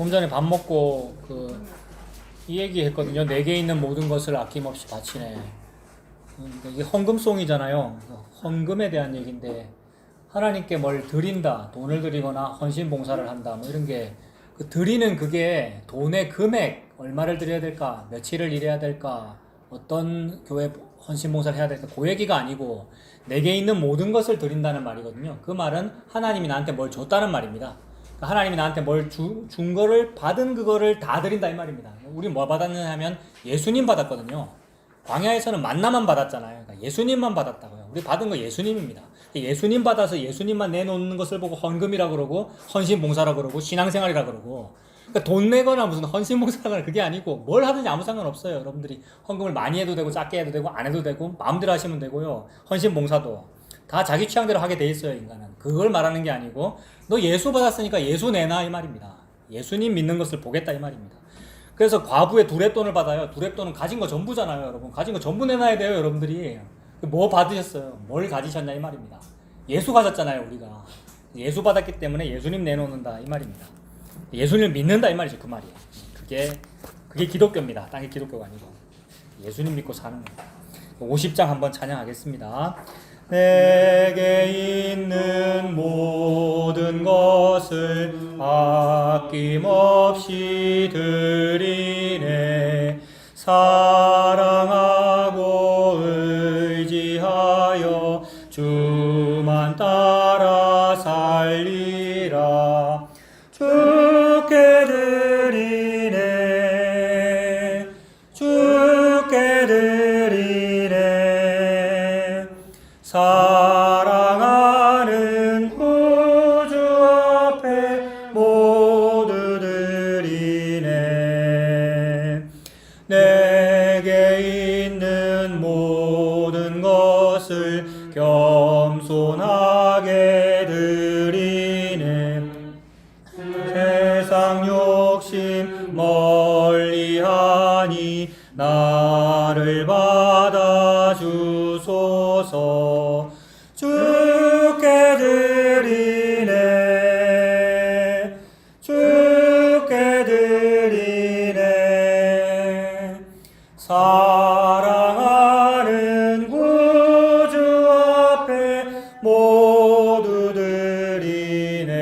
조금 전에 밥 먹고 이 얘기 했거든요. 내게 있는 모든 것을 아낌없이 바치네. 이게 헌금송이잖아요. 헌금에 대한 얘기인데 하나님께 뭘 드린다, 돈을 드리거나 헌신 봉사를 한다, 뭐 이런 게 드리는 그게 돈의 금액, 얼마를 드려야 될까, 며칠을 일해야 될까, 어떤 교회 헌신 봉사를 해야 될까, 그 얘기가 아니고 내게 있는 모든 것을 드린다는 말이거든요. 그 말은 하나님이 나한테 뭘 줬다는 말입니다. 하나님이 나한테 뭘 준 거를 받은 그거를 다 드린다 이 말입니다. 우리 뭐 받았느냐 하면 예수님 받았거든요. 광야에서는 만나만 받았잖아요. 그러니까 예수님만 받았다고요. 우리 받은 거 예수님입니다. 예수님 받아서 예수님만 내놓는 것을 보고 헌금이라 그러고 헌신봉사라 그러고 신앙생활이라 그러고, 그러니까 돈 내거나 무슨 헌신봉사나 그게 아니고 뭘 하든지 아무 상관없어요. 여러분들이 헌금을 많이 해도 되고 작게 해도 되고 안 해도 되고 마음대로 하시면 되고요. 헌신봉사도 다 자기 취향대로 하게 돼 있어요. 인간은 그걸 말하는 게 아니고 너 예수 받았으니까 예수 내놔 이 말입니다. 예수님 믿는 것을 보겠다 이 말입니다. 그래서 과부의 두렙돈을 받아요. 두렙돈은 가진 거 전부잖아요. 여러분 가진 거 전부 내놔야 돼요. 여러분들이 뭐 받으셨어요? 뭘 가지셨냐 이 말입니다. 예수 가졌잖아요. 우리가 예수 받았기 때문에 예수님 내놓는다 이 말입니다. 예수님을 믿는다 이 말이죠. 그 말이에요. 그게 기독교입니다. 딴 게 기독교가 아니고 예수님 믿고 사는 거예요. 50장 한번 찬양하겠습니다. 내게 있는 모든 것을 아낌없이 드리네. 사랑하고 의지하여 주만 따라 살리라. 주께 드리네. 주께 드리네. 사랑하는 구주 앞에 모두 드리네. 내게 있는 모든 것을 겸손하게 드리네. 세상 욕심 멀리하니 나를 받아주소서. 주께 드리네. 주께 드리네. 사랑하는 구주 앞에 모두 드리네.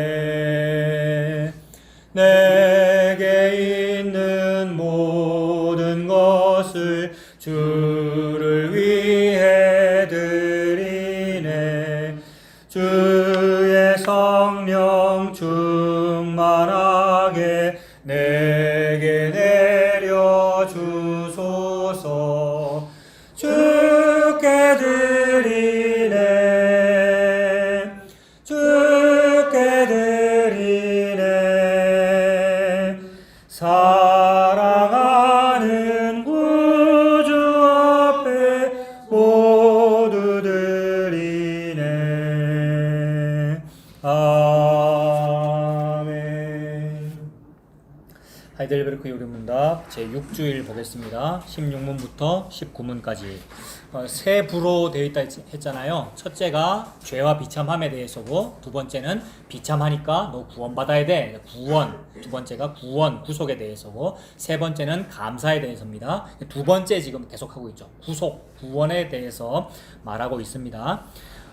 내게 있는 모든 것을 주를 위해 드리네. 주의 성령 충만하게 내게 내려주소서. 주께 드리네. 주께 드리네. 사랑하는 구주 앞에 모두 드리네. 아멘. 하이델베르크 요리문답 제6주일 보겠습니다. 16문부터 19문까지 세 부로 되어 있다 했잖아요. 첫째가 죄와 비참함에 대해서고, 두 번째는 비참하니까 너 구원받아야 돼. 구원. 두 번째가 구원, 구속에 대해서고, 세 번째는 감사에 대해서입니다. 두 번째 지금 계속하고 있죠. 구속, 구원에 대해서 말하고 있습니다.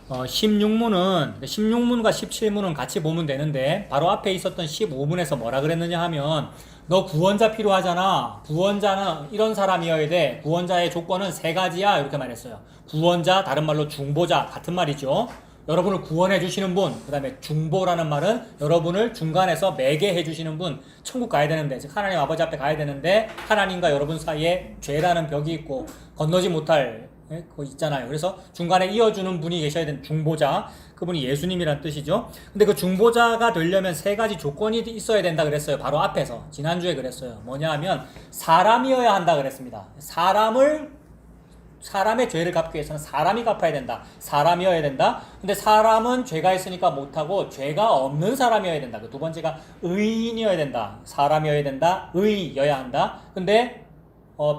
16문과 17문은 같이 보면 되는데, 바로 앞에 있었던 15문에서 뭐라 그랬느냐 하면, 너 구원자 필요하잖아. 구원자는 이런 사람이어야 돼. 구원자의 조건은 세 가지야. 이렇게 말했어요. 구원자, 다른 말로 중보자, 같은 말이죠. 여러분을 구원해 주시는 분. 그 다음에 중보라는 말은 여러분을 중간에서 매개해 주시는 분. 천국 가야 되는데, 즉 하나님 아버지 앞에 가야 되는데 하나님과 여러분 사이에 죄라는 벽이 있고 건너지 못할 그거 있잖아요. 그래서 중간에 이어주는 분이 계셔야 되는 중보자, 그분이 예수님이란 뜻이죠. 근데 그 중보자가 되려면 세 가지 조건이 있어야 된다 그랬어요. 바로 앞에서 지난주에 그랬어요. 뭐냐 하면 사람이어야 한다 그랬습니다. 사람의 죄를 갚기 위해서는 사람이 갚아야 된다. 사람이어야 된다. 근데 사람은 죄가 있으니까 못하고 죄가 없는 사람이어야 된다. 그 두 번째가 의인이어야 된다. 사람이어야 된다. 의여야 한다. 근데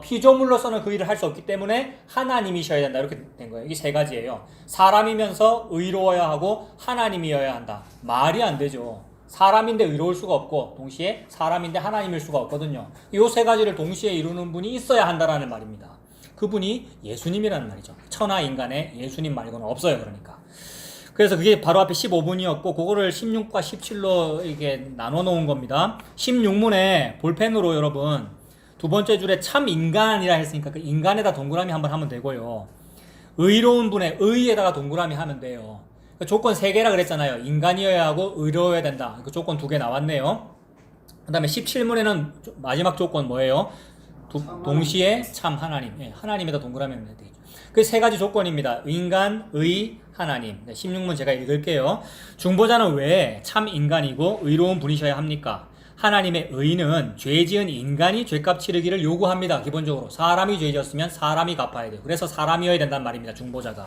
피조물로서는 그 일을 할 수 없기 때문에 하나님이셔야 된다. 이렇게 된 거예요. 이게 세 가지예요. 사람이면서 의로워야 하고 하나님이어야 한다. 말이 안 되죠. 사람인데 의로울 수가 없고 동시에 사람인데 하나님일 수가 없거든요. 이 세 가지를 동시에 이루는 분이 있어야 한다라는 말입니다. 그분이 예수님이라는 말이죠. 천하 인간에 예수님 말고는 없어요. 그러니까. 그래서 그게 바로 앞에 15분이었고 그거를 16과 17로 이게 나눠 놓은 겁니다. 16문에 볼펜으로 여러분 두 번째 줄에 참 인간이라 했으니까 그 인간에다 동그라미 한번 하면 되고요. 의로운 분의 의에다가 동그라미 하면 돼요. 그 조건 3개라 그랬잖아요. 인간이어야 하고 의로워야 된다. 그 조건 2개 나왔네요. 그 다음에 17문에는 마지막 조건 뭐예요? 동시에 참 하나님. 예, 하나님에다 동그라미 하면 되죠. 그 3가지 조건입니다. 인간, 의, 하나님. 16문 제가 읽을게요. 중보자는 왜 참 인간이고 의로운 분이셔야 합니까? 하나님의 의는 죄 지은 인간이 죄값 치르기를 요구합니다. 기본적으로 사람이 죄 지었으면 사람이 갚아야 돼요. 그래서 사람이어야 된단 말입니다. 중보자가.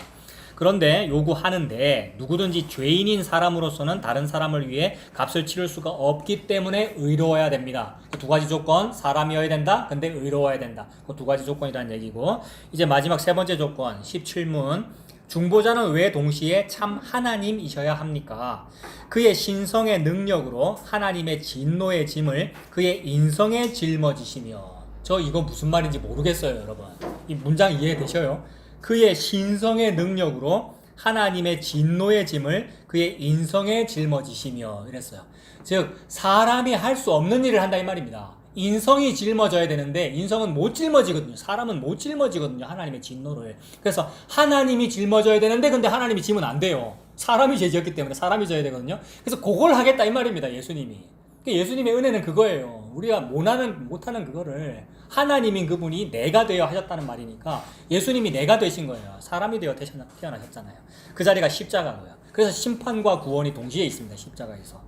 그런데 요구하는데 누구든지 죄인인 사람으로서는 다른 사람을 위해 값을 치를 수가 없기 때문에 의로워야 됩니다. 그 2가지 조건, 사람이어야 된다. 근데 의로워야 된다. 그 2가지 조건이라는 얘기고, 이제 마지막 3번째 조건 17문. 중보자는 왜 동시에 참 하나님이셔야 합니까? 그의 신성의 능력으로 하나님의 진노의 짐을 그의 인성에 짊어지시며. 저 이거 무슨 말인지 모르겠어요, 여러분. 이 문장 이해되셔요? 그의 신성의 능력으로 하나님의 진노의 짐을 그의 인성에 짊어지시며 이랬어요. 즉 사람이 할 수 없는 일을 한다 이 말입니다. 인성이 짊어져야 되는데 인성은 못 짊어지거든요. 사람은 못 짊어지거든요. 하나님의 진노를. 그래서 하나님이 짐어져야 되는데 근데 하나님이 지면 안 돼요. 사람이 죄지었기 때문에 사람이 져야 되거든요. 그래서 그걸 하겠다 이 말입니다. 예수님이. 예수님의 은혜는 그거예요. 우리가 못하는 그거를 하나님인 그분이 내가 되어 하셨다는 말이니까 예수님이 내가 되신 거예요. 사람이 되어 태어나셨잖아요. 그 자리가 십자가고요. 그래서 심판과 구원이 동시에 있습니다. 십자가에서.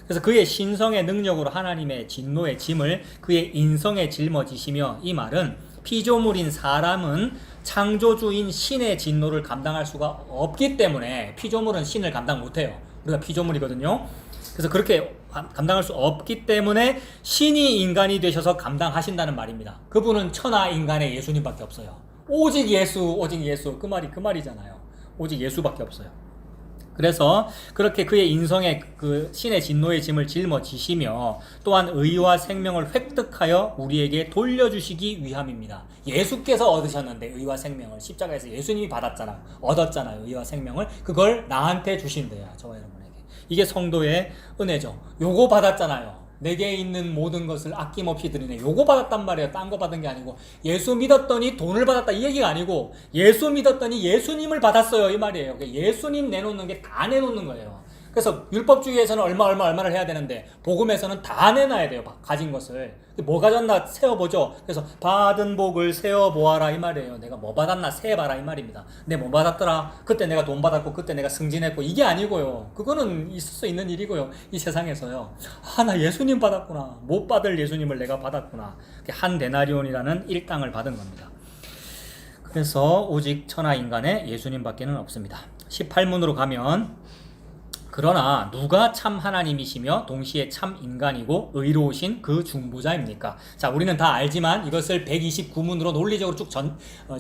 그래서 그의 신성의 능력으로 하나님의 진노의 짐을 그의 인성에 짊어지시며, 이 말은 피조물인 사람은 창조주인 신의 진노를 감당할 수가 없기 때문에, 피조물은 신을 감당 못해요. 우리가 피조물이거든요. 그래서 그렇게 감당할 수 없기 때문에 신이 인간이 되셔서 감당하신다는 말입니다. 그분은 천하 인간의 예수님밖에 없어요. 오직 예수, 오직 예수. 그 말이잖아요. 오직 예수밖에 없어요. 그래서 그렇게 그의 인성에 그 신의 진노의 짐을 짊어지시며 또한 의와 생명을 획득하여 우리에게 돌려주시기 위함입니다. 예수께서 얻으셨는데 의와 생명을 십자가에서 예수님이 얻었잖아요. 의와 생명을. 그걸 나한테 주신대요. 저와 여러분에게. 이게 성도의 은혜죠. 요거 받았잖아요. 내게 있는 모든 것을 아낌없이 드리네. 요거 받았단 말이에요. 딴 거 받은 게 아니고. 예수 믿었더니 돈을 받았다 이 얘기가 아니고, 예수 믿었더니 예수님을 받았어요 이 말이에요. 예수님 내놓는 게 다 내놓는 거예요. 그래서 율법주의에서는 얼마를 해야 되는데 복음에서는 다 내놔야 돼요. 가진 것을. 뭐 가졌나 세어보죠. 그래서 받은 복을 세어보아라 이 말이에요. 내가 뭐 받았나 세어봐라 이 말입니다. 내가 뭐 받았더라. 그때 내가 돈 받았고 그때 내가 승진했고 이게 아니고요. 그거는 있을 수 있는 일이고요. 이 세상에서요. 나 예수님 받았구나. 못 받을 예수님을 내가 받았구나. 한 데나리온이라는 일당을 받은 겁니다. 그래서 오직 천하 인간에 예수님밖에는 없습니다. 18문으로 가면, 그러나 누가 참 하나님이시며 동시에 참 인간이고 의로우신 그 중보자입니까? 자, 우리는 다 알지만 이것을 129문으로 논리적으로 쭉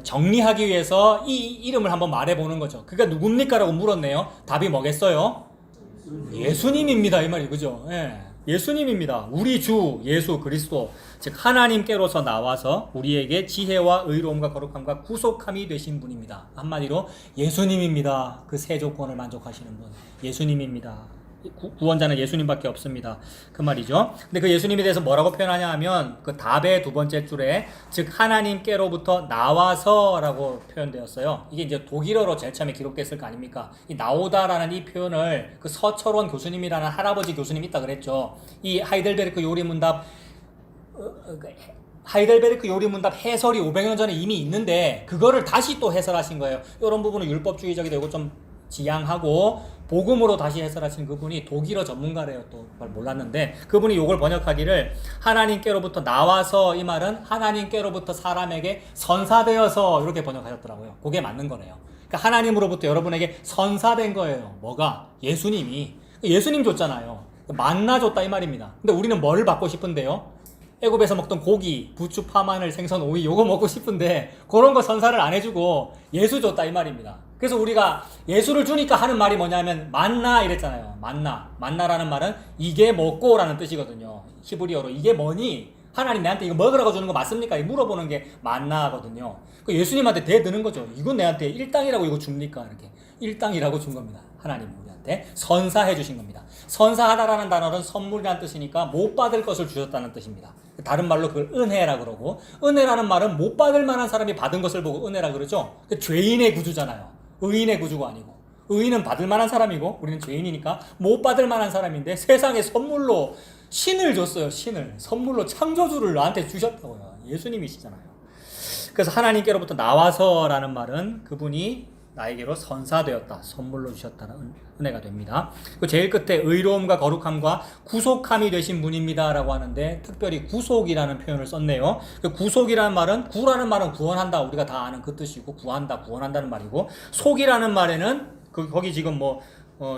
정리하기 위해서 이 이름을 한번 말해보는 거죠. 그가 누굽니까? 라고 물었네요. 답이 뭐겠어요? 예수님입니다. 이 말이 그죠? 예. 예수님입니다. 우리 주 예수 그리스도, 즉 하나님께로서 나와서 우리에게 지혜와 의로움과 거룩함과 구속함이 되신 분입니다. 한마디로 예수님입니다. 그 세 조건을 만족하시는 분 예수님입니다. 구원자는 예수님밖에 없습니다. 그 말이죠. 근데 그 예수님에 대해서 뭐라고 표현하냐 하면, 그 답의 2번째 줄에 즉 하나님께로부터 나와서라고 표현되었어요. 이게 이제 독일어로 제일 처음에 기록됐을 거 아닙니까? 이 나오다라는 이 표현을 그 서철원 교수님이라는 할아버지 교수님이 있다 그랬죠. 이 하이델베르크 요리문답 해설이 500년 전에 이미 있는데 그거를 다시 또 해설하신 거예요. 이런 부분은 율법주의적이 되고 좀 지양하고 복음으로 다시 해설하신 그분이 독일어 전문가래요. 또 그걸 몰랐는데 그분이 이걸 번역하기를, 하나님께로부터 나와서, 이 말은 하나님께로부터 사람에게 선사되어서, 이렇게 번역하셨더라고요. 그게 맞는 거네요. 그러니까 하나님으로부터 여러분에게 선사된 거예요. 뭐가? 예수님이. 예수님 줬잖아요. 만나 줬다 이 말입니다. 근데 우리는 뭘 받고 싶은데요? 애굽에서 먹던 고기, 부추, 파마늘, 생선, 오이 요거 먹고 싶은데 그런 거 선사를 안 해주고 예수 줬다 이 말입니다. 그래서 우리가 예수를 주니까 하는 말이 뭐냐면 만나 이랬잖아요. 만나라는 말은 이게 뭐고라는 뜻이거든요. 히브리어로 이게 뭐니? 하나님 내한테 이거 먹으라고 주는 거 맞습니까? 물어보는 게 만나거든요. 그 예수님한테 대드는 거죠. 이건 내한테 일당이라고 이거 줍니까? 이렇게 일당이라고 준 겁니다. 하나님 우리한테 선사해 주신 겁니다. 선사하다라는 단어는 선물이라는 뜻이니까 못 받을 것을 주셨다는 뜻입니다. 다른 말로 그걸 은혜라 그러고, 은혜라는 말은 못 받을 만한 사람이 받은 것을 보고 은혜라 그러죠. 죄인의 구주잖아요. 의인의 구주가 아니고, 의인은 받을 만한 사람이고 우리는 죄인이니까 못 받을 만한 사람인데 세상에 선물로 신을 줬어요. 신을 선물로 창조주를 나한테 주셨다고요. 예수님이시잖아요. 그래서 하나님께로부터 나와서라는 말은 그분이 나에게로 선사되었다, 선물로 주셨다는 은혜가 됩니다. 그 제일 끝에 의로움과 거룩함과 구속함이 되신 분입니다 라고 하는데 특별히 구속이라는 표현을 썼네요. 그 구속이라는 말은, 구라는 말은 구원한다, 우리가 다 아는 그 뜻이고, 구한다, 구원한다는 말이고, 속이라는 말에는 거기 지금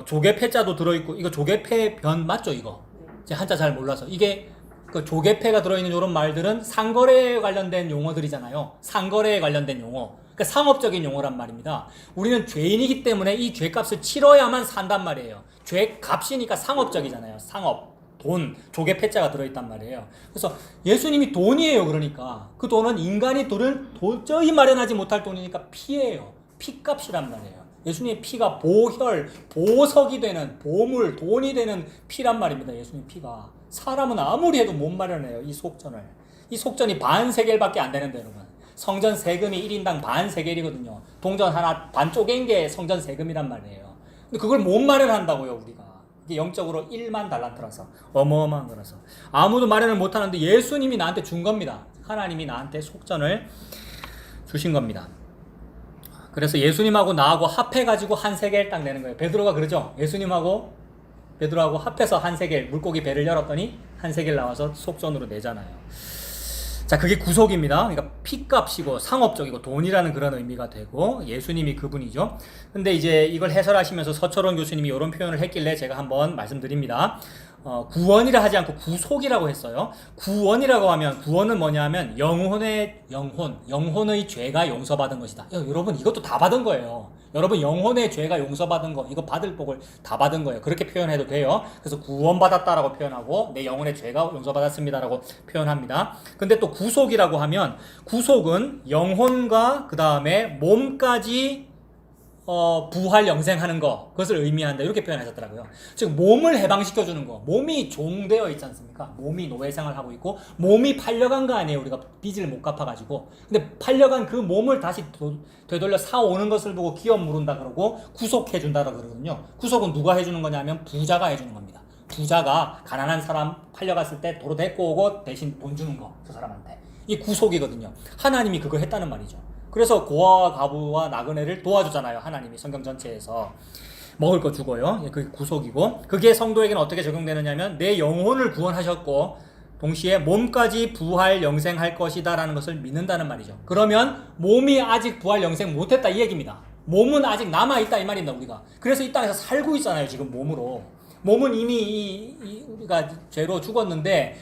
조개 패자도 들어있고, 이거 조개패 변 맞죠? 이거 제가 한자 잘 몰라서. 이게 그 조개패가 들어있는 이런 말들은 상거래에 관련된 용어들이잖아요. 상거래에 관련된 용어, 그러니까 상업적인 용어란 말입니다. 우리는 죄인이기 때문에 이 죄값을 치러야만 산단 말이에요. 죄값이니까 상업적이잖아요. 상업, 돈, 조개패자가 들어있단 말이에요. 그래서 예수님이 돈이에요. 그러니까 그 돈은 인간이 도저히 마련하지 못할 돈이니까 피예요. 피값이란 말이에요. 예수님의 피가 보혈, 보석이 되는, 보물, 돈이 되는 피란 말입니다. 예수님 피가. 사람은 아무리 해도 못 마련해요. 이 속전을. 이 속전이 반 세겔밖에 안 되는데 여러분. 성전 세금이 1인당 반 세겔이거든요. 동전 하나 반 쪼갠 게 성전 세금이란 말이에요. 근데 그걸 못 마련한다고요, 우리가. 이게 영적으로 1만 달란트라서. 어마어마한 거라서. 아무도 마련을 못 하는데 예수님이 나한테 준 겁니다. 하나님이 나한테 속전을 주신 겁니다. 그래서 예수님하고 나하고 합해가지고 한 세겔 딱 내는 거예요. 베드로가 그러죠. 예수님하고 베드로하고 합해서 한 세겔, 물고기 배를 열었더니 한 세겔 나와서 속전으로 내잖아요. 자, 그게 구속입니다. 그러니까 피값이고 상업적이고 돈이라는 그런 의미가 되고 예수님이 그분이죠. 근데 이제 이걸 해설하시면서 서철원 교수님이 이런 표현을 했길래 제가 한번 말씀드립니다. 구원이라 하지 않고 구속이라고 했어요. 구원이라고 하면, 구원은 뭐냐 하면 영혼의 죄가 용서받은 것이다. 여러분 이것도 다 받은 거예요. 여러분 영혼의 죄가 용서받은 거, 이거 받을 복을 다 받은 거예요. 그렇게 표현해도 돼요. 그래서 구원받았다라고 표현하고 내 영혼의 죄가 용서받았습니다라고 표현합니다. 근데 또 구속이라고 하면, 구속은 영혼과 그 다음에 몸까지 부활 영생하는 거, 그것을 의미한다, 이렇게 표현하셨더라고요. 즉 몸을 해방시켜주는 거, 몸이 종되어 있지 않습니까? 몸이 노예생활을 하고 있고 몸이 팔려간 거 아니에요. 우리가 빚을 못 갚아가지고. 근데 팔려간 그 몸을 다시 되돌려 사오는 것을 보고 기업 물은다 그러고 구속해준다고 그러거든요. 구속은 누가 해주는 거냐면 부자가 해주는 겁니다. 부자가 가난한 사람 팔려갔을 때 도로 데리고 오고 대신 돈 주는 거, 그 사람한테. 이 구속이거든요. 하나님이 그걸 했다는 말이죠. 그래서 고아와 과부와 나그네를 도와주잖아요. 하나님이 성경 전체에서. 먹을 거 주고요. 그게 구속이고, 그게 성도에게는 어떻게 적용되느냐면 내 영혼을 구원하셨고 동시에 몸까지 부활 영생할 것이다 라는 것을 믿는다는 말이죠. 그러면 몸이 아직 부활 영생 못했다 이 얘기입니다. 몸은 아직 남아있다 이 말입니다. 우리가 그래서 이 땅에서 살고 있잖아요. 지금 몸으로. 몸은 이미 우리가 죄로 죽었는데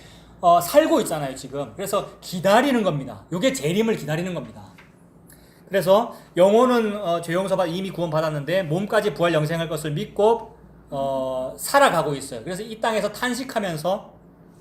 살고 있잖아요. 지금. 그래서 기다리는 겁니다. 이게 재림을 기다리는 겁니다. 그래서 영혼은 죄 용서받아 이미 구원받았는데 몸까지 부활 영생할 것을 믿고 살아가고 있어요. 그래서 이 땅에서 탄식하면서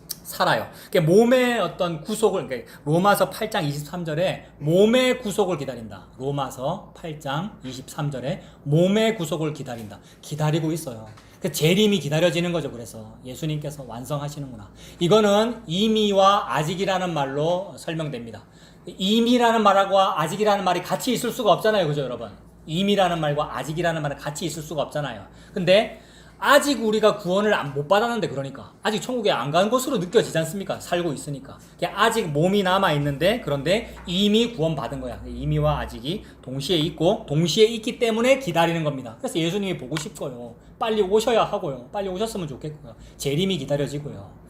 살아요. 그러니까 몸의 어떤 구속을, 그러니까 로마서 8장 23절에 몸의 구속을 기다린다. 로마서 8장 23절에 몸의 구속을 기다린다. 기다리고 있어요. 그 재림이 기다려지는 거죠. 그래서 예수님께서 완성하시는구나. 이거는 이미와 아직이라는 말로 설명됩니다. 이미라는 말하고 아직이라는 말이 같이 있을 수가 없잖아요. 그죠, 여러분? 이미라는 말과 아직이라는 말은 같이 있을 수가 없잖아요. 근데 아직 우리가 구원을 못 받았는데, 그러니까 아직 천국에 안 간 것으로 느껴지지 않습니까? 살고 있으니까. 아직 몸이 남아있는데, 그런데 이미 구원받은 거야. 이미와 아직이 동시에 있고 동시에 있기 때문에 기다리는 겁니다. 그래서 예수님이 보고 싶고요. 빨리 오셔야 하고요. 빨리 오셨으면 좋겠고요. 재림이 기다려지고요.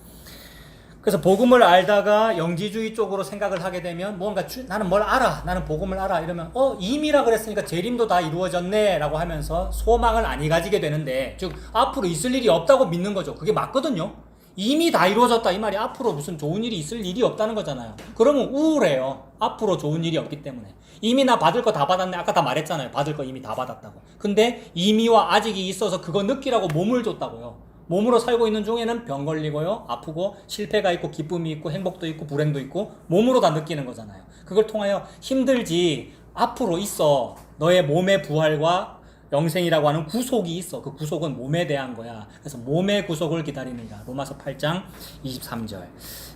그래서 복음을 알다가 영지주의 쪽으로 생각을 하게 되면 뭔가 나는 뭘 알아, 나는 복음을 알아 이러면 이미라 그랬으니까 재림도 다 이루어졌네 라고 하면서 소망을 안 가지게 되는데, 즉 앞으로 있을 일이 없다고 믿는 거죠. 그게 맞거든요. 이미 다 이루어졌다 이 말이 앞으로 무슨 좋은 일이 있을 일이 없다는 거잖아요. 그러면 우울해요. 앞으로 좋은 일이 없기 때문에. 이미 나 받을 거 다 받았네. 아까 다 말했잖아요. 받을 거 이미 다 받았다고. 근데 이미와 아직이 있어서 그거 느끼라고 몸을 줬다고요. 몸으로 살고 있는 중에는 병 걸리고요. 아프고 실패가 있고 기쁨이 있고 행복도 있고 불행도 있고 몸으로 다 느끼는 거잖아요. 그걸 통하여 힘들지 앞으로 있어. 너의 몸의 부활과 영생이라고 하는 구속이 있어. 그 구속은 몸에 대한 거야. 그래서 몸의 구속을 기다리느니라. 로마서 8장 23절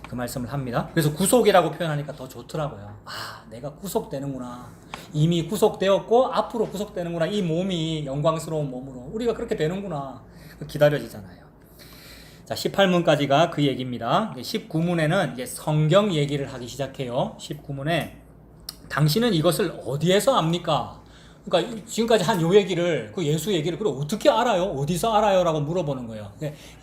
그 말씀을 합니다. 그래서 구속이라고 표현하니까 더 좋더라고요. 아, 내가 구속되는구나. 이미 구속되었고 앞으로 구속되는구나. 이 몸이 영광스러운 몸으로 우리가 그렇게 되는구나. 기다려지잖아요. 자, 18문까지가 그 얘기입니다. 19문에는 이제 성경 얘기를 하기 시작해요. 19문에 당신은 이것을 어디에서 압니까? 그러니까 지금까지 한 요 얘기를, 그 예수 얘기를 그럼 어떻게 알아요? 어디서 알아요? 라고 물어보는 거예요.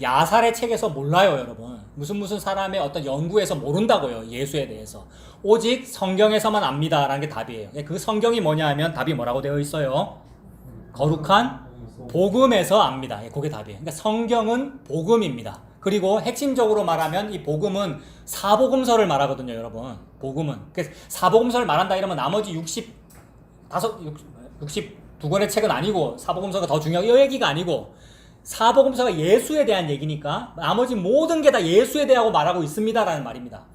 야살의 책에서 몰라요, 여러분. 무슨 사람의 어떤 연구에서 모른다고요, 예수에 대해서. 오직 성경에서만 압니다. 라는 게 답이에요. 그 성경이 뭐냐 하면 답이 뭐라고 되어 있어요? 거룩한 복음에서 압니다. 그게 답이에요. 그러니까 성경은 복음입니다. 그리고 핵심적으로 말하면 이 복음은 사복음서를 말하거든요, 여러분. 복음은. 그래서 사복음서를 말한다 이러면 나머지 62권의 책은 아니고 사복음서가 더 중요하고 이 얘기가 아니고 사복음서가 예수에 대한 얘기니까 나머지 모든 게 다 예수에 대하고 말하고 있습니다라는 말입니다.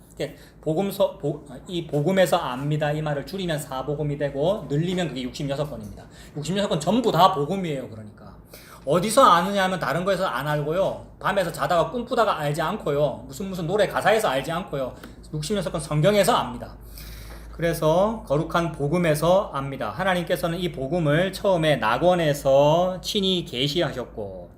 이 복음에서 압니다 이 말을 줄이면 사복음이 되고 늘리면 그게 66권입니다. 66권 전부 다 복음이에요. 그러니까 어디서 아느냐 하면 다른 거에서 안 알고요. 밤에서 자다가 꿈꾸다가 알지 않고요. 무슨 노래 가사에서 알지 않고요. 66권 성경에서 압니다. 그래서 거룩한 복음에서 압니다. 하나님께서는 이 복음을 처음에 낙원에서 친히 계시하셨고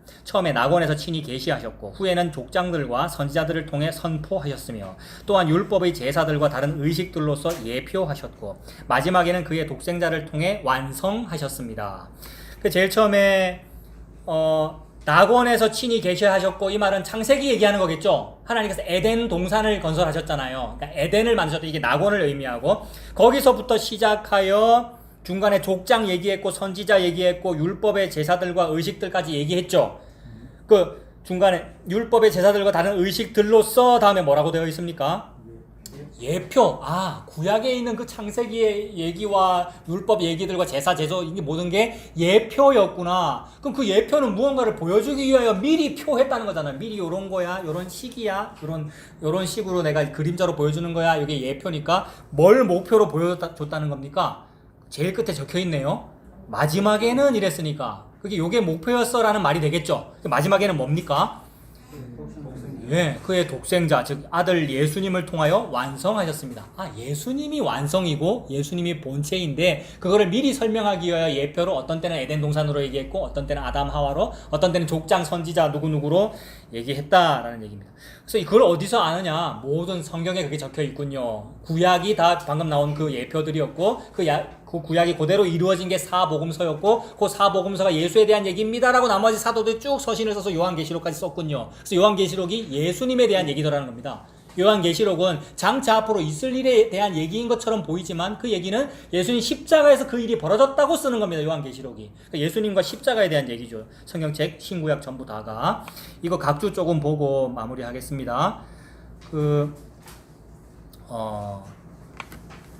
후에는 족장들과 선지자들을 통해 선포하셨으며 또한 율법의 제사들과 다른 의식들로서 예표하셨고 마지막에는 그의 독생자를 통해 완성하셨습니다. 제일 처음에 낙원에서 친히 계시하셨고 이 말은 창세기 얘기하는 거겠죠. 하나님께서 에덴 동산을 건설하셨잖아요. 그러니까 에덴을 만드셨다. 이게 낙원을 의미하고 거기서부터 시작하여 중간에 족장 얘기했고 선지자 얘기했고 율법의 제사들과 의식들까지 얘기했죠. 그 중간에 율법의 제사들과 다른 의식들로서 다음에 뭐라고 되어 있습니까? 예표. 구약에 있는 그 창세기의 얘기와 율법 얘기들과 제사, 제조, 이게 모든 게 예표였구나. 그럼 그 예표는 무언가를 보여주기 위하여 미리 표했다는 거잖아요. 미리 요런 거야, 요런 시기야, 요런 식으로 내가 그림자로 보여주는 거야. 이게 예표니까 뭘 목표로 보여줬다는 겁니까? 제일 끝에 적혀 있네요. 마지막에는 이랬으니까. 그게 요게 목표였어라는 말이 되겠죠. 마지막에는 뭡니까? 그의 독생자, 즉 아들 예수님을 통하여 완성하셨습니다. 예수님이 완성이고 예수님이 본체인데 그거를 미리 설명하기 위하여 예표로 어떤 때는 에덴 동산으로 얘기했고 어떤 때는 아담 하와로 어떤 때는 족장 선지자 누구누구로 얘기했다라는 얘기입니다. 그래서 이걸 어디서 아느냐? 모든 성경에 그게 적혀 있군요. 구약이 다 방금 나온 그 예표들이었고 그 구약이 그대로 이루어진 게 사복음서였고 그 사복음서가 예수에 대한 얘기입니다라고 나머지 사도들이 쭉 서신을 써서 요한계시록까지 썼군요. 그래서 요한계시록이 예수님에 대한 얘기더라는 겁니다. 요한계시록은 장차 앞으로 있을 일에 대한 얘기인 것처럼 보이지만 그 얘기는 예수님 십자가에서 그 일이 벌어졌다고 쓰는 겁니다. 요한계시록이. 그러니까 예수님과 십자가에 대한 얘기죠. 성경책 신구약 전부 다가. 이거 각주 조금 보고 마무리하겠습니다.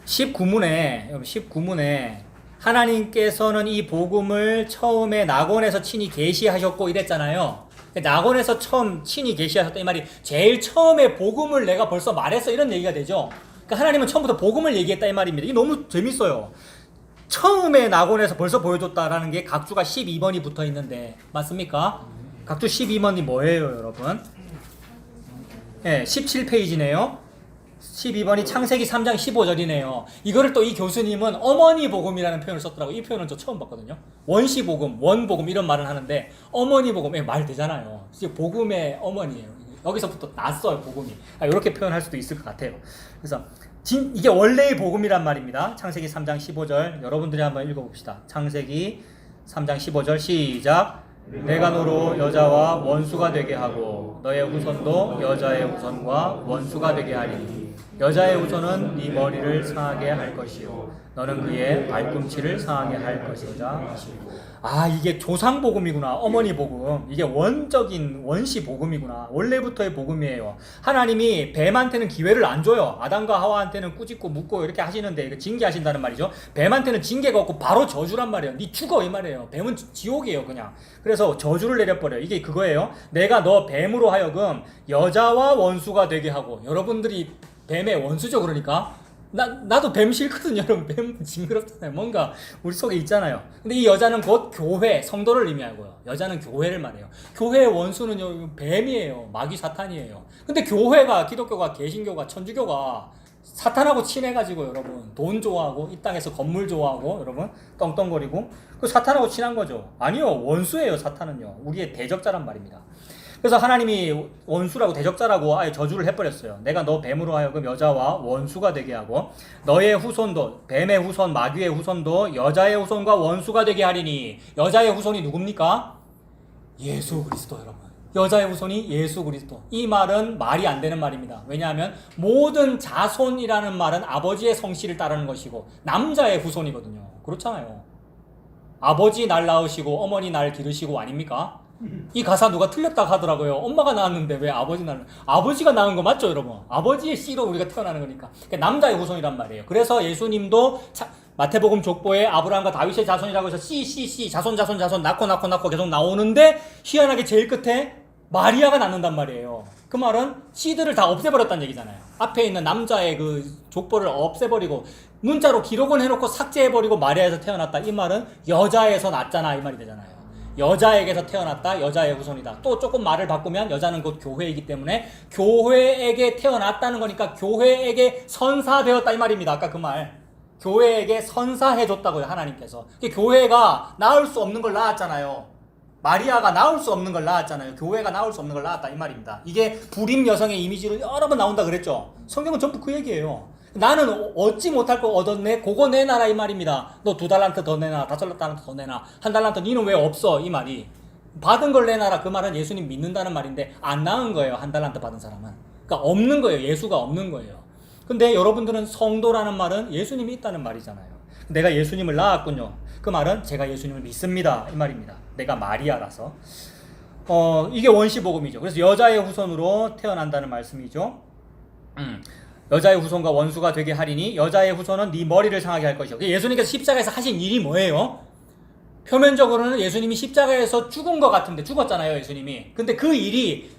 19문에 하나님께서는 이 복음을 처음에 낙원에서 친히 계시하셨고 이랬잖아요. 낙원에서 처음 친히 계시하셨다 이 말이 제일 처음에 복음을 내가 벌써 말했어 이런 얘기가 되죠. 그러니까 하나님은 처음부터 복음을 얘기했다 이 말입니다. 이게 너무 재밌어요. 처음에 낙원에서 벌써 보여줬다라는 게 각주가 12번이 붙어 있는데 맞습니까? 각주 12번이 뭐예요, 여러분? 17페이지네요. 12번이 창세기 3장 15절이네요. 이거를 또 이 교수님은 어머니 복음이라는 표현을 썼더라고요. 이 표현은 저 처음 봤거든요. 원시 복음, 원복음 이런 말을 하는데 어머니 복음, 말 되잖아요. 복음의 어머니예요. 여기서부터 났어요, 복음이. 이렇게 표현할 수도 있을 것 같아요. 그래서 이게 원래의 복음이란 말입니다. 창세기 3장 15절 여러분들이 한번 읽어봅시다. 창세기 3장 15절 시작. 내가 너로 여자와 원수가 되게 하고 너의 후손도 여자의 후손과 원수가 되게 하리니 여자의 후손은 네 머리를 상하게 할 것이요 너는 그의 발꿈치를 상하게 할 것이다. 아, 이게 조상 복음이구나. 어머니 복음. 이게 원적인 원시 복음이구나. 원래부터의 복음이에요. 하나님이 뱀한테는 기회를 안 줘요. 아담과 하와한테는 꾸짖고 묻고 이렇게 하시는데 징계하신다는 말이죠. 뱀한테는 징계가 없고 바로 저주란 말이에요. 네 죽어 이 말이에요. 뱀은 지옥이에요, 그냥. 그래서 저주를 내려버려요. 이게 그거예요. 내가 너 뱀으로 하여금 여자와 원수가 되게 하고. 여러분들이 뱀의 원수죠, 그러니까. 나도 뱀 싫거든요, 여러분. 뱀 징그럽잖아요. 뭔가 우리 속에 있잖아요. 근데 이 여자는 곧 교회, 성도를 의미하고요. 여자는 교회를 말해요. 교회의 원수는요, 뱀이에요. 마귀 사탄이에요. 근데 교회가, 기독교가, 개신교가, 천주교가 사탄하고 친해가지고 여러분 돈 좋아하고 이 땅에서 건물 좋아하고 여러분 떵떵거리고 그 사탄하고 친한 거죠. 아니요, 원수예요. 사탄은요, 우리의 대적자란 말입니다. 그래서 하나님이 원수라고 대적자라고 아예 저주를 해버렸어요. 내가 너 뱀으로 하여금 여자와 원수가 되게 하고 너의 후손도, 뱀의 후손, 마귀의 후손도 여자의 후손과 원수가 되게 하리니. 여자의 후손이 누굽니까? 예수 그리스도. 여러분, 여자의 후손이 예수 그리스도. 이 말은 말이 안 되는 말입니다. 왜냐하면 모든 자손이라는 말은 아버지의 성씨를 따르는 것이고 남자의 후손이거든요. 그렇잖아요. 아버지 날 낳으시고 어머니 날 기르시고 아닙니까? 이 가사 누가 틀렸다고 하더라고요. 엄마가 낳았는데 왜 아버지가 낳은 거 맞죠, 여러분? 아버지의 씨로 우리가 태어나는 거니까. 그러니까 남자의 후손이란 말이에요. 그래서 예수님도 마태복음 족보에 아브라함과 다윗의 자손이라고 해서 씨 자손 낳고 계속 나오는데 희한하게 제일 끝에 마리아가 낳는단 말이에요. 그 말은 씨들을 다 없애버렸다는 얘기잖아요. 앞에 있는 남자의 그 족보를 없애버리고 문자로 기록은 해놓고 삭제해버리고 마리아에서 태어났다. 이 말은 여자에서 낳잖아, 이 말이 되잖아요. 여자에게서 태어났다, 여자의 후손이다. 또 조금 말을 바꾸면 여자는 곧 교회이기 때문에 교회에게 태어났다는 거니까 교회에게 선사되었다, 이 말입니다. 아까 그 말. 교회에게 선사해줬다고요, 하나님께서. 교회가 낳을 수 없는 걸 낳았잖아요. 마리아가 낳을 수 없는 걸 낳았잖아요. 교회가 낳을 수 없는 걸 낳았다, 이 말입니다. 이게 불임 여성의 이미지로 여러 번 나온다 그랬죠. 성경은 전부 그 얘기예요. 나는 얻지 못할 거 얻었네, 그거 내놔라, 이 말입니다. 너 2달란트 더 내놔, 5달란트 더 내놔, 1달란트 니는 왜 없어, 이 말이. 받은 걸 내놔라, 그 말은 예수님 믿는다는 말인데 안 나은 거예요, 1달란트 받은 사람은. 그러니까 없는 거예요. 예수가 없는 거예요. 근데 여러분들은 성도라는 말은 예수님이 있다는 말이잖아요. 내가 예수님을 낳았군요. 그 말은 제가 예수님을 믿습니다, 이 말입니다. 내가 마리아라서. 이게 원시복음이죠. 그래서 여자의 후손으로 태어난다는 말씀이죠. 여자의 후손과 원수가 되게 하리니 여자의 후손은 네 머리를 상하게 할 것이요. 예수님께서 십자가에서 하신 일이 뭐예요? 표면적으로는 예수님이 십자가에서 죽은 것 같은데, 죽었잖아요, 예수님이. 근데 그 일이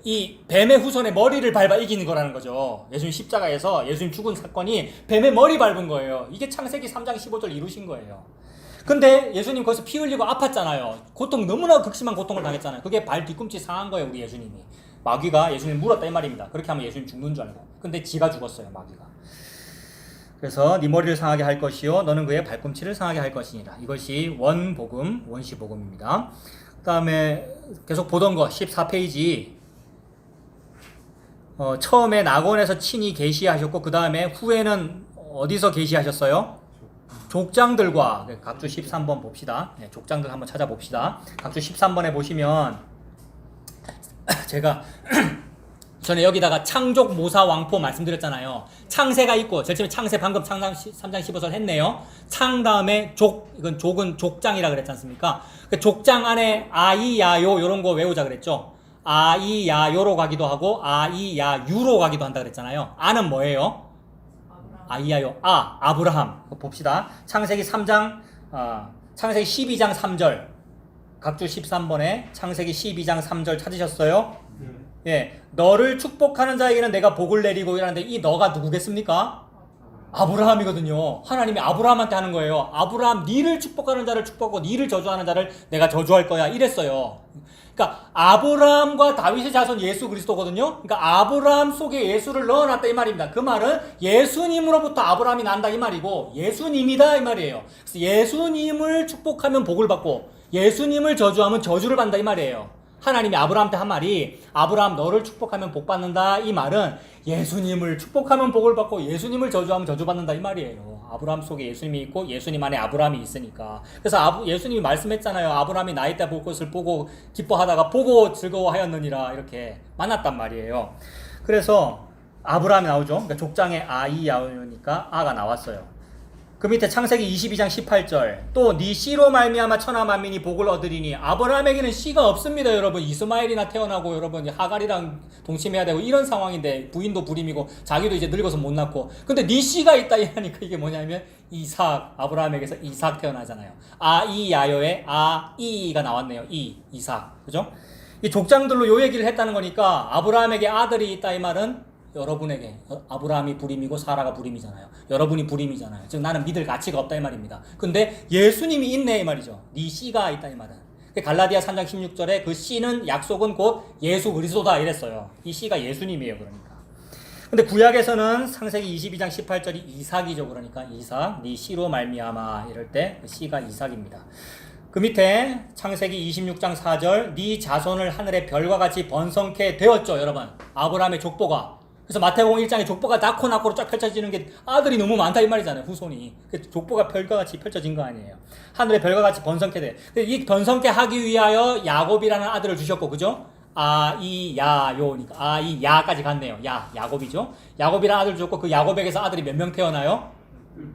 이 뱀의 후손의 머리를 밟아 이기는 거라는 거죠. 예수님 십자가에서 예수님 죽은 사건이 뱀의 머리 밟은 거예요. 이게 창세기 3장 15절 이루신 거예요. 근데 예수님 거기서 피 흘리고 아팠잖아요. 고통, 너무나 극심한 고통을 당했잖아요. 그게 발 뒤꿈치 상한 거예요, 우리 예수님이. 마귀가 예수님 물었다, 이 말입니다. 그렇게 하면 예수님 죽는 줄 알고. 근데 지가 죽었어요, 마귀가. 그래서 네 머리를 상하게 할 것이요 너는 그의 발꿈치를 상하게 할 것이니라. 이것이 원복음, 원시복음입니다. 그 다음에 계속 보던 거 14페이지. 처음에 낙원에서 친히 계시하셨고 그 다음에 후에는 어디서 계시하셨어요? 족장들과. 각주 13번 봅시다. 족장들 한번 찾아봅시다. 각주 13번에 보시면 제가 전에 여기다가 창족 모사 왕포 말씀드렸잖아요. 창세가 있고, 제일 처음에 창세, 방금 창상 3장 15절 했네요. 창 다음에 족, 이건 족은 족장이라 그랬지 않습니까? 그 족장 안에 아이야요 이런 거 외우자 그랬죠. 아이야요로 가기도 하고 아이야유로 가기도 한다 그랬잖아요. 아는 뭐예요? 아이야요. 아브라함. 봅시다. 창세기 3장, 창세기 12장 3절. 각주 13번에 창세기 12장 3절 찾으셨어요? 예, 너를 축복하는 자에게는 내가 복을 내리고 이러는데 이 너가 누구겠습니까? 아브라함이거든요. 하나님이 아브라함한테 하는 거예요. 아브라함, 니를 축복하는 자를 축복하고 니를 저주하는 자를 내가 저주할 거야, 이랬어요. 그러니까 아브라함과 다윗의 자손 예수 그리스도거든요. 그러니까 아브라함 속에 예수를 넣어놨다, 이 말입니다. 그 말은 예수님으로부터 아브라함이 난다, 이 말이고 예수님이다, 이 말이에요. 그래서 예수님을 축복하면 복을 받고 예수님을 저주하면 저주를 받는다, 이 말이에요. 하나님이 아브라함한테 한 말이 아브라함 너를 축복하면 복 받는다, 이 말은 예수님을 축복하면 복을 받고 예수님을 저주하면 저주받는다, 이 말이에요. 아브라함 속에 예수님이 있고 예수님 안에 아브라함이 있으니까. 그래서 예수님이 말씀했잖아요. 아브라함이 나이 때 볼 것을 보고 기뻐하다가 보고 즐거워하였느니라, 이렇게 만났단 말이에요. 그래서 아브라함이 나오죠. 그러니까 족장에 아이야오니까 아가 나왔어요. 그 밑에 창세기 22장 18절 또 네 씨로 말미암아 천하 만민이 복을 얻으리니 아브라함에게는 씨가 없습니다. 여러분 이스마엘이나 태어나고 여러분 하갈이랑 동침해야 되고 이런 상황인데 부인도 불임이고 자기도 이제 늙어서 못 낳고 근데 네 씨가 있다 이러니까 이게 뭐냐면 이삭 아브라함에게서 이삭 태어나잖아요. 아이야요에 아이가 나왔네요. 이삭 그죠? 이 족장들로 요 얘기를 했다는 거니까 아브라함에게 아들이 있다 이 말은 여러분에게 아브라함이 불임이고 사라가 불임이잖아요. 여러분이 불임이잖아요. 즉 나는 믿을 가치가 없다 이 말입니다. 근데 예수님이 있네 이 말이죠. 네 씨가 있다 이 말은. 갈라디아 3장 16절에 그 씨는 약속은 곧 예수 그리스도다 이랬어요. 이 씨가 예수님이에요. 그러니까. 근데 구약에서는 창세기 22장 18절이 이삭이죠. 그러니까 이삭 네 씨로 말미암아 이럴 때 그 씨가 이삭입니다. 그 밑에 창세기 26장 4절 네 자손을 하늘의 별과 같이 번성케 되었죠. 여러분 아브라함의 족보가. 그래서 마태복음 1장에 족보가 낳고로 쫙 펼쳐지는 게 아들이 너무 많다 이 말이잖아요. 후손이. 족보가 별과 같이 펼쳐진 거 아니에요. 하늘의 별과 같이 번성케 돼. 이 번성케 하기 위하여 야곱이라는 아들을 주셨고 그죠? 아이야요니까 아이야까지 갔네요. 야곱이죠. 야곱이라는 아들을 줬고 그 야곱에게서 아들이 몇 명 태어나요?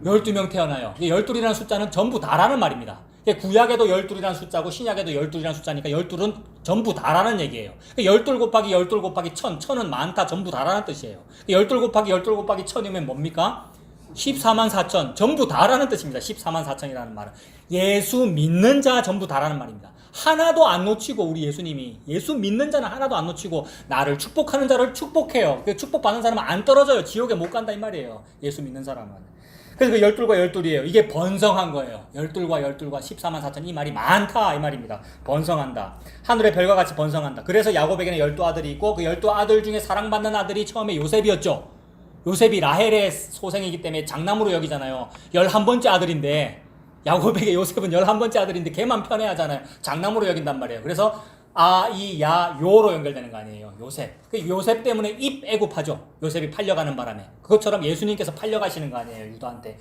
12명 태어나요. 12이라는 숫자는 전부 다라는 말입니다. 구약에도 12이라는 숫자고 신약에도 12이라는 숫자니까 12은 전부 다라는 얘기예요. 12 곱하기 12 곱하기 1000, 1000은 많다 전부 다라는 뜻이에요. 12 곱하기 12 곱하기 1000이면 뭡니까? 14만 4천 전부 다라는 뜻입니다. 14만 4천이라는 말은 예수 믿는 자 전부 다라는 말입니다. 하나도 안 놓치고 우리 예수님이 예수 믿는 자는 하나도 안 놓치고 나를 축복하는 자를 축복해요. 축복받는 사람은 안 떨어져요. 지옥에 못 간다 이 말이에요. 예수 믿는 사람은. 그래서 그 12과 12이에요. 이게 번성한 거예요. 12과 12과 14만 4천 이 말이 많다 이 말입니다. 번성한다. 하늘의 별과 같이 번성한다. 그래서 야곱에게는 12아들이 있고 그 12아들 중에 사랑받는 아들이 처음에 요셉이었죠. 요셉이 라헬의 소생이기 때문에 장남으로 여기잖아요. 11번째 아들인데 야곱에게 요셉은 11번째 아들인데 걔만 편애하잖아요. 장남으로 여긴단 말이에요. 그래서 요로 연결되는 거 아니에요. 요셉. 그 요셉 때문에 입 애굽하죠. 요셉이 팔려가는 바람에. 그것처럼 예수님께서 팔려가시는 거 아니에요. 유다한테.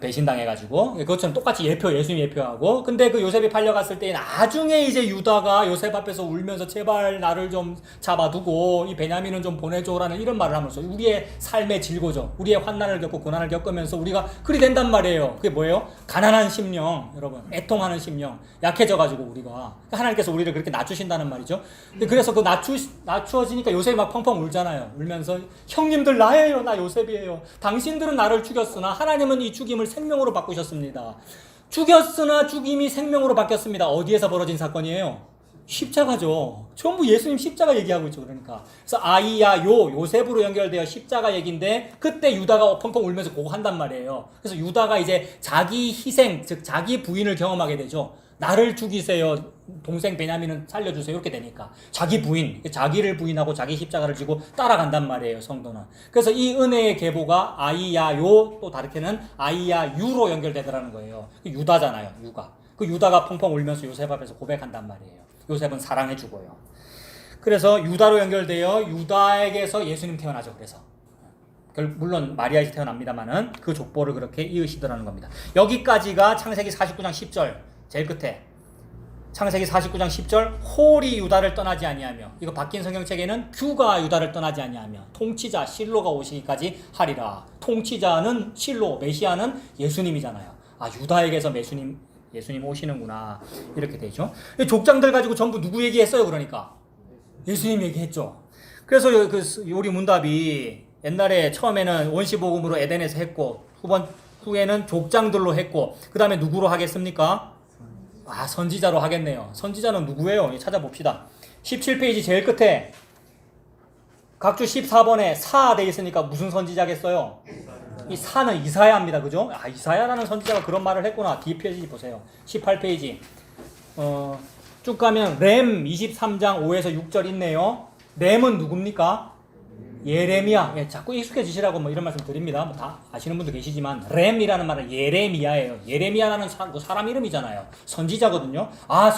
배신당해가지고. 그것처럼 똑같이 예수님 예표하고. 근데 그 요셉이 팔려갔을 때 나중에 이제 유다가 요셉 앞에서 울면서 제발 나를 좀 잡아두고 이 베냐민은 좀 보내줘라는 이런 말을 하면서 우리의 삶의 질고죠. 우리의 환난을 겪고 고난을 겪으면서 우리가 그리 된단 말이에요. 그게 뭐예요? 가난한 심령. 여러분. 애통하는 심령. 약해져가지고 우리가. 하나님께서 우리를 그렇게 낮추신다는 말이죠. 그래서 그 낮추어지니까 요셉이 막 펑펑 울잖아요. 울면서 형님들 나예요. 나 요셉이에요. 당신들은 나를 죽였으나 하나님은 이 죽임을 생명으로 바꾸셨습니다. 죽였으나 죽임이 생명으로 바뀌었습니다. 어디에서 벌어진 사건이에요? 십자가죠. 전부 예수님 십자가 얘기하고 있죠. 그러니까. 그래서 요셉으로 연결되어 십자가 얘기인데 그때 유다가 펑펑 울면서 그거 한단 말이에요. 그래서 유다가 이제 자기 희생, 즉 자기 부인을 경험하게 되죠. 나를 죽이세요. 동생 베냐민은 살려주세요. 이렇게 되니까. 자기 부인, 자기를 부인하고 자기 십자가를 지고 따라간단 말이에요. 성도는. 그래서 이 은혜의 계보가 아이야요, 또 다르게는 아이야유로 연결되더라는 거예요. 유다잖아요. 유가. 그 유다가 펑펑 울면서 요셉 앞에서 고백한단 말이에요. 요셉은 사랑해주고요. 그래서 유다로 연결되어 유다에게서 예수님 태어나죠. 그래서. 물론 마리아에서 태어납니다만은 그 족보를 그렇게 이으시더라는 겁니다. 여기까지가 창세기 49장 10절. 제일 끝에 창세기 49장 10절 홀이 유다를 떠나지 아니하며 이거 바뀐 성경책에는 규가 유다를 떠나지 아니하며 통치자 실로가 오시기까지 하리라. 통치자는 실로, 메시아는 예수님이잖아요. 유다에게서 예수님 오시는구나 이렇게 되죠. 족장들 가지고 전부 누구 얘기했어요? 그러니까 예수님 얘기했죠. 그래서 우리 문답이 옛날에 처음에는 원시복음으로 에덴에서 했고 후에는 족장들로 했고 그 다음에 누구로 하겠습니까? 선지자로 하겠네요. 선지자는 누구예요? 찾아봅시다. 17페이지 제일 끝에 각주 14번에 사 돼 있으니까 무슨 선지자겠어요? 이 사는 이사야입니다. 그죠? 이사야라는 선지자가 그런 말을 했구나. 뒤에 페이지 보세요. 18페이지 쭉 가면 렘 23장 5에서 6절 있네요. 렘은 누굽니까? 예레미야. 자꾸 익숙해지시라고 이런 말씀 드립니다. 다 아시는 분도 계시지만 렘이라는 말은 예레미야예요. 예레미야라는 사람 이름이잖아요. 선지자거든요.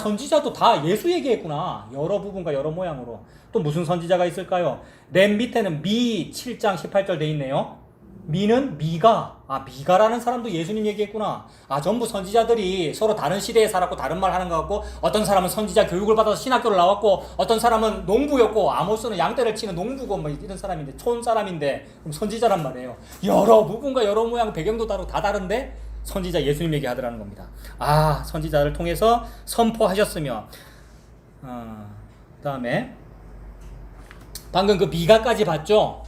선지자도 다 예수 얘기했구나. 여러 부분과 여러 모양으로. 또 무슨 선지자가 있을까요? 렘 밑에는 미 7장 18절 돼 있네요. 미는 미가. 미가라는 사람도 예수님 얘기했구나. 전부 선지자들이 서로 다른 시대에 살았고 다른 말 하는 것 같고, 어떤 사람은 선지자 교육을 받아서 신학교를 나왔고, 어떤 사람은 농부였고, 아모스는 양떼를 치는 농부고 뭐 이런 사람인데, 촌 사람인데, 그럼 선지자란 말이에요. 여러 부분과 여러 모양 배경도 다르고 다 다른데 선지자 예수님 얘기하더라는 겁니다. 선지자를 통해서 선포하셨으며, 그다음에 방금 그 미가까지 봤죠?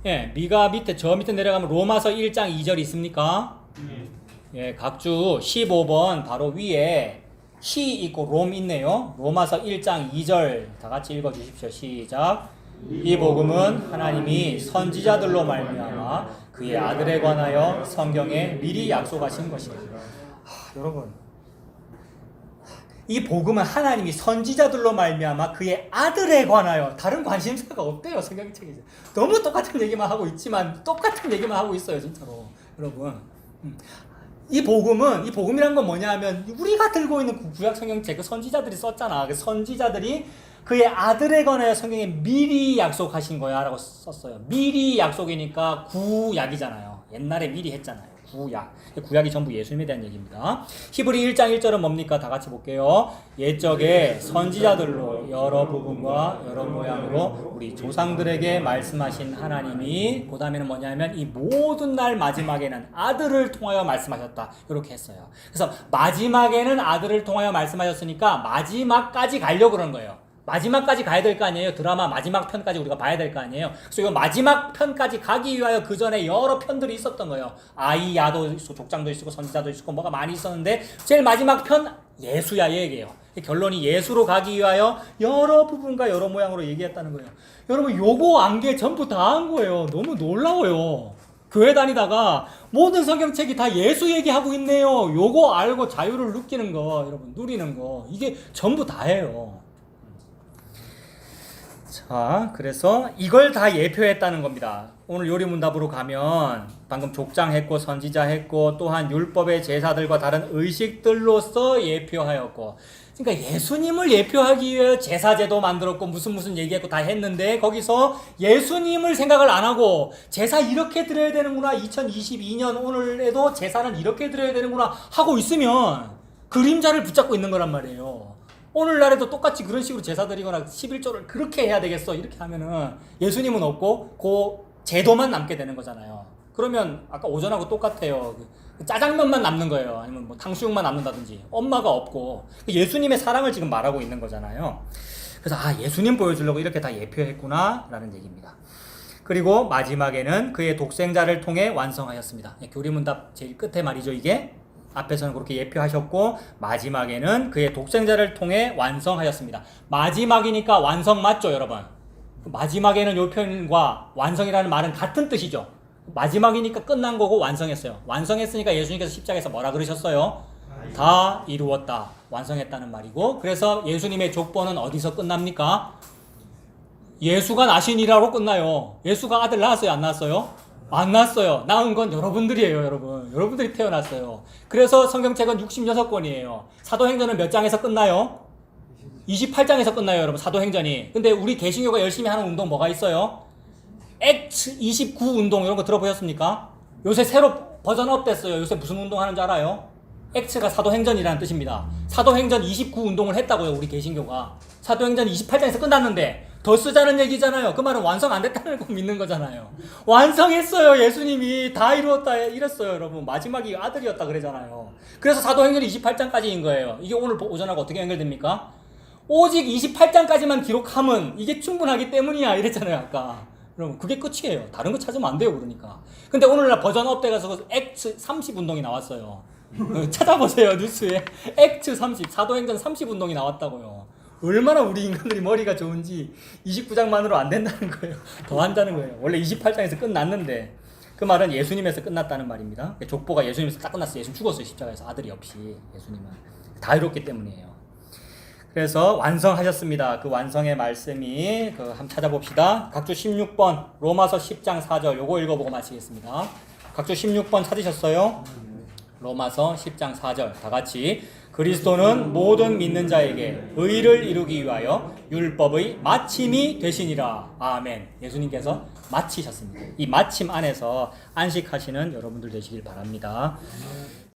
예, 미가 밑에 저 밑에 내려가면 로마서 1장 2절 있습니까? 예, 각주 15번 바로 위에 시 있고 롬 있네요. 로마서 1장 2절 다 같이 읽어 주십시오. 시작. 이 복음은 하나님이 선지자들로 말미암아 그의 아들에 관하여 성경에 미리 약속하신 것이다. 여러분, 이 복음은 하나님이 선지자들로 말미암아 그의 아들에 관하여, 다른 관심사가 없대요. 성경책에서 너무 똑같은 얘기만 하고 있지만 똑같은 얘기만 하고 있어요, 진짜로. 여러분, 이 복음이란 건 뭐냐 하면 우리가 들고 있는 구약 성경책, 그 선지자들이 썼잖아. 그 선지자들이 그의 아들에 관하여 성경에 미리 약속하신 거야 라고 썼어요. 미리 약속이니까 구약이잖아요. 옛날에 미리 했잖아요. 구약이 전부 예수님에 대한 얘기입니다. 히브리 1장 1절은 뭡니까? 다 같이 볼게요. 옛적에 선지자들로 여러 부분과 여러 모양으로 우리 조상들에게 말씀하신 하나님이, 그 다음에는 뭐냐면 이 모든 날 마지막에는 아들을 통하여 말씀하셨다. 이렇게 했어요. 그래서 마지막에는 아들을 통하여 말씀하셨으니까 마지막까지 가려고 그런 거예요. 마지막까지 가야 될 거 아니에요. 드라마 마지막 편까지 우리가 봐야 될 거 아니에요. 그래서 이 마지막 편까지 가기 위하여 그 전에 여러 편들이 있었던 거예요. 아이야도 있고 족장도 있고 선지자도 있고 뭐가 많이 있었는데 제일 마지막 편 예수야 얘기해요. 결론이 예수로 가기 위하여 여러 부분과 여러 모양으로 얘기했다는 거예요. 여러분, 요거 안 게 전부 다 한 거예요. 너무 놀라워요. 교회 다니다가 모든 성경책이 다 예수 얘기하고 있네요. 요거 알고 자유를 느끼는 거, 여러분, 누리는 거, 이게 전부 다예요. 자, 그래서 이걸 다 예표했다는 겁니다. 오늘 요리문답으로 가면 방금 족장 했고 선지자 했고 또한 율법의 제사들과 다른 의식들로서 예표하였고, 그러니까 예수님을 예표하기 위해 제사제도 만들었고 무슨 얘기했고 다 했는데, 거기서 예수님을 생각을 안 하고 제사 이렇게 드려야 되는구나, 2022년 오늘에도 제사는 이렇게 드려야 되는구나 하고 있으면 그림자를 붙잡고 있는 거란 말이에요. 오늘날에도 똑같이 그런 식으로 제사 드리거나 11조를 그렇게 해야 되겠어 이렇게 하면은 예수님은 없고 그 제도만 남게 되는 거잖아요. 그러면 아까 오전하고 똑같아요. 그 짜장면만 남는 거예요. 아니면 뭐 탕수육만 남는다든지. 엄마가 없고 예수님의 사랑을 지금 말하고 있는 거잖아요. 그래서 예수님 보여주려고 이렇게 다 예표했구나 라는 얘기입니다. 그리고 마지막에는 그의 독생자를 통해 완성하였습니다. 교리문답 제일 끝에 말이죠. 이게 앞에서는 그렇게 예표하셨고 마지막에는 그의 독생자를 통해 완성하였습니다. 마지막이니까 완성 맞죠, 여러분? 마지막에는 요 표현과 완성이라는 말은 같은 뜻이죠. 마지막이니까 끝난 거고 완성했어요. 완성했으니까 예수님께서 십자가에서 뭐라 그러셨어요? 다 이루었다. 완성했다는 말이고, 그래서 예수님의 족보는 어디서 끝납니까? 예수가 나신이라로 끝나요. 예수가 아들 낳았어요, 안 낳았어요? 안 낳았어요. 낳은 건 여러분들이에요, 여러분. 여러분들이 태어났어요. 그래서 성경책은 66권이에요. 사도행전은 몇 장에서 끝나요? 28장에서 끝나요, 여러분. 사도행전이. 근데 우리 개신교가 열심히 하는 운동 뭐가 있어요? 액트 29 운동, 이런 거 들어보셨습니까? 요새 새로 버전업 됐어요. 요새 무슨 운동 하는지 알아요? 액트가 사도행전이라는 뜻입니다. 사도행전 29 운동을 했다고요, 우리 개신교가. 사도행전 28장에서 끝났는데 더 쓰자는 얘기잖아요. 그 말은 완성 안 됐다는 거 믿는 거잖아요. 완성했어요. 예수님이 다 이루었다 이랬어요, 여러분. 마지막이 아들이었다 그러잖아요. 그래서 사도행전이 28장까지인 거예요. 이게 오늘 오전하고 어떻게 연결됩니까? 오직 28장까지만 기록하면 이게 충분하기 때문이야 이랬잖아요, 아까. 여러분, 그게 끝이에요. 다른 거 찾으면 안 돼요, 그러니까. 근데 오늘날 버전 업돼 가서 액트 30 운동이 나왔어요. 찾아보세요, 뉴스에. 액트 30, 사도행전 30 운동이 나왔다고요. 얼마나 우리 인간들이 머리가 좋은지 29장만으로 안 된다는 거예요. 더 한다는 거예요. 원래 28장에서 끝났는데, 그 말은 예수님에서 끝났다는 말입니다. 족보가 예수님에서 딱 끝났어요. 예수님 죽었어요, 십자가에서. 아들이 없이. 예수님은 다 이뤘기 때문이에요. 그래서 완성하셨습니다. 그 완성의 말씀이 한번 찾아봅시다. 각주 16번 로마서 10장 4절 요거 읽어보고 마치겠습니다. 각주 16번 찾으셨어요? 로마서 10장 4절 다 같이. 그리스도는 모든 믿는 자에게 의를 이루기 위하여 율법의 마침이 되시니라. 아멘. 예수님께서 마치셨습니다. 이 마침 안에서 안식하시는 여러분들 되시길 바랍니다.